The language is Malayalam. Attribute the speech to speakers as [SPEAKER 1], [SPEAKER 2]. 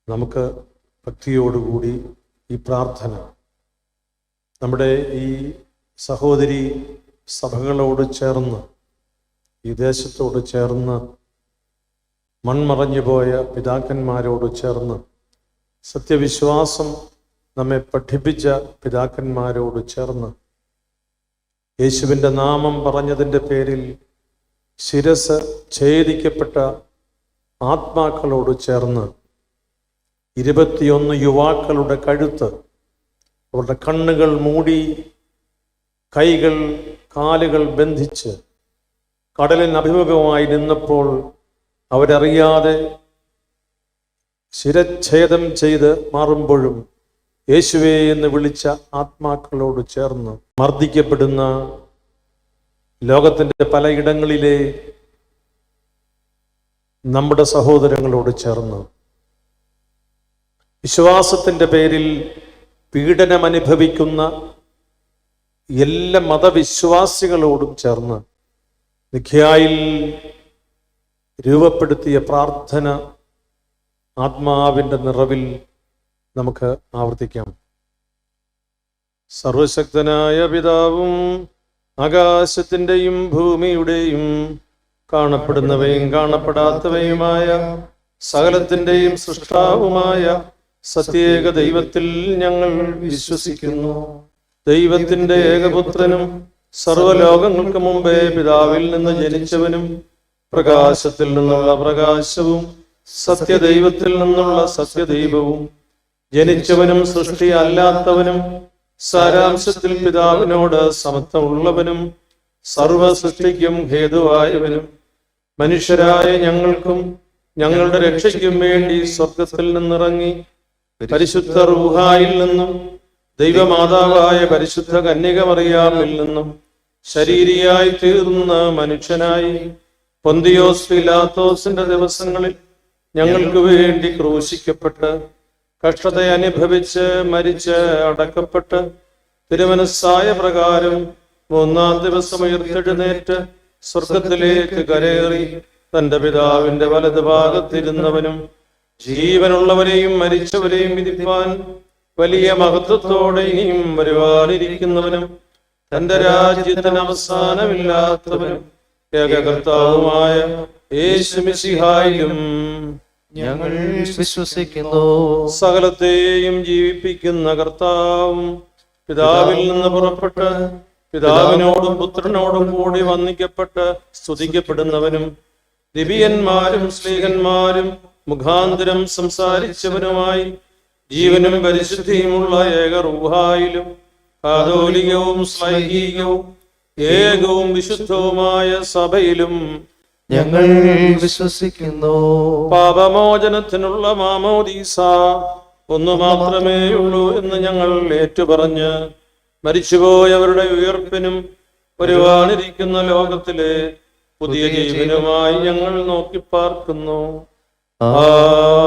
[SPEAKER 1] നമുക്ക് ഭക്തിയോടുകൂടി ഈ പ്രാർത്ഥന നമ്മുടെ ഈ സഹോദരി സഭകളോട് ചേർന്ന്, ഈ ദേശത്തോട് ചേർന്ന്, മൺമറഞ്ഞു പോയ പിതാക്കന്മാരോട് ചേർന്ന്, സത്യവിശ്വാസം നമ്മെ പഠിപ്പിച്ച പിതാക്കന്മാരോട് ചേർന്ന്, യേശുവിൻ്റെ നാമം പറഞ്ഞതിൻ്റെ പേരിൽ ശിരസ് ഛേദിക്കപ്പെട്ട ആത്മാക്കളോട് ചേർന്ന് 21 യുവാക്കളുടെ കഴുത്ത്, അവരുടെ കണ്ണുകൾ മൂടി, കൈകൾ കാലുകൾ ബന്ധിച്ച് കടലിന് അഭിമുഖമായി നിന്നപ്പോൾ അവരറിയാതെ ശിരച്ഛേദം ചെയ്ത് മാറുമ്പോഴും യേശുവേ എന്ന് വിളിച്ച ആത്മാക്കളോട് ചേർന്ന്, മർദ്ദിക്കപ്പെടുന്ന ലോകത്തിൻ്റെ പലയിടങ്ങളിലെ നമ്മുടെ സഹോദരങ്ങളോട് ചേർന്ന്, വിശ്വാസത്തിൻ്റെ പേരിൽ പീഡനം അനുഭവിക്കുന്ന എല്ലാ മതവിശ്വാസികളോടും ചേർന്ന് നിഖ്യായിൽ രൂപപ്പെടുത്തിയ പ്രാർത്ഥന ആത്മാവിൻ്റെ നിറവിൽ നമുക്ക് ആവർത്തിക്കാം. സർവശക്തനായ പിതാവും ആകാശത്തിൻ്റെയും ഭൂമിയുടെയും കാണപ്പെടുന്നവയും കാണപ്പെടാത്തവയുമായ സകലത്തിൻ്റെയും സൃഷ്ടാവുമായ സത്യേക ദൈവത്തിൽ ഞങ്ങൾ വിശ്വസിക്കുന്നു. ദൈവത്തിൻ്റെ ഏകപുത്രനും സർവലോകങ്ങൾക്ക് മുമ്പേ പിതാവിൽ നിന്ന് ജനിച്ചവനും പ്രകാശത്തിൽ നിന്നുള്ള പ്രകാശവും സത്യദൈവത്തിൽ നിന്നുള്ള സത്യദൈവവും, ജനിച്ചവനും സൃഷ്ടി അല്ലാത്തവനും സാരാംശത്തിൽ പിതാവിനോട് സമത്വമുള്ളവനും സർവ സൃഷ്ടിക്കും ഹേതുവായവനും, മനുഷ്യരായ ഞങ്ങൾക്കും ഞങ്ങളുടെ രക്ഷയ്ക്കും വേണ്ടി സ്വർഗത്തിൽ നിന്നിറങ്ങി പരിശുദ്ധ റൂഹായിൽ നിന്നും ദൈവമാതാവായ പരിശുദ്ധ കന്യക മറിയാമിൽ നിന്നും ശരീരിയായി തീർന്ന മനുഷ്യനായി പൊന്തിയോസ് പിലാത്തോസിന്റെ ദിവസങ്ങളിൽ ഞങ്ങൾക്ക് വേണ്ടി ക്രൂശിക്കപ്പെട്ട് കഷ്ടത അനുഭവിച്ച് മരിച്ച് അടക്കപ്പെട്ട് തിരുമനസ്സായ പ്രകാരം 3-ാം ദിവസം ഉയർത്തെഴുന്നേറ്റ് സ്വർഗത്തിലേക്ക് കരേറി തന്റെ പിതാവിന്റെ വലത് ഭാഗത്തിരുന്നവനും ജീവനുള്ളവരെയും മരിച്ചവരെയും വിധിപ്പാൻ വലിയ മഹത്വത്തോടെ ഇനിയും വരുവാനിരിക്കുന്നവനും തന്റെ രാജ്യത്തിന് അവസാനമില്ലാത്തവനും ഏകകർത്താവുമായ യേശു മിശിഹായിലും
[SPEAKER 2] ഞങ്ങൾ വിശ്വസിക്കുന്നു.
[SPEAKER 1] സകലത്തെയും ജീവിപ്പിക്കുന്ന കർത്താവും പിതാവിൽ നിന്ന് പുറപ്പെട്ട് പിതാവിനോടും പുത്രനോടും കൂടി വന്ദിക്കപ്പെട്ട് സ്തുതിക്കപ്പെടുന്നവനും ദിവ്യന്മാരും ശ്ലീഹന്മാരും മുഖാന്തരം സംസാരിച്ചവനുമായി ജീവനും പരിശുദ്ധിയുമുള്ള ഏക റൂഹായിലും കാതോലികവും ശ്ലൈഹികവും ഏകവും വിശുദ്ധവുമായ സഭയിലും
[SPEAKER 2] ഞങ്ങൾ വിശ്വസിക്കുന്നു.
[SPEAKER 1] പാപമോചനത്തിനുള്ള മാമോദീസ ഒന്നു മാത്രമേ ഉള്ളൂ എന്ന് ഞങ്ങൾ ഏറ്റുപറഞ്ഞ് മരിച്ചുപോയവരുടെ ഉയർപ്പിനും വരുവാനിരിക്കുന്ന ലോകത്തിലെ പുതിയ ജീവനുമായി ഞങ്ങൾ നോക്കി പാർക്കുന്നു. ആമേൻ.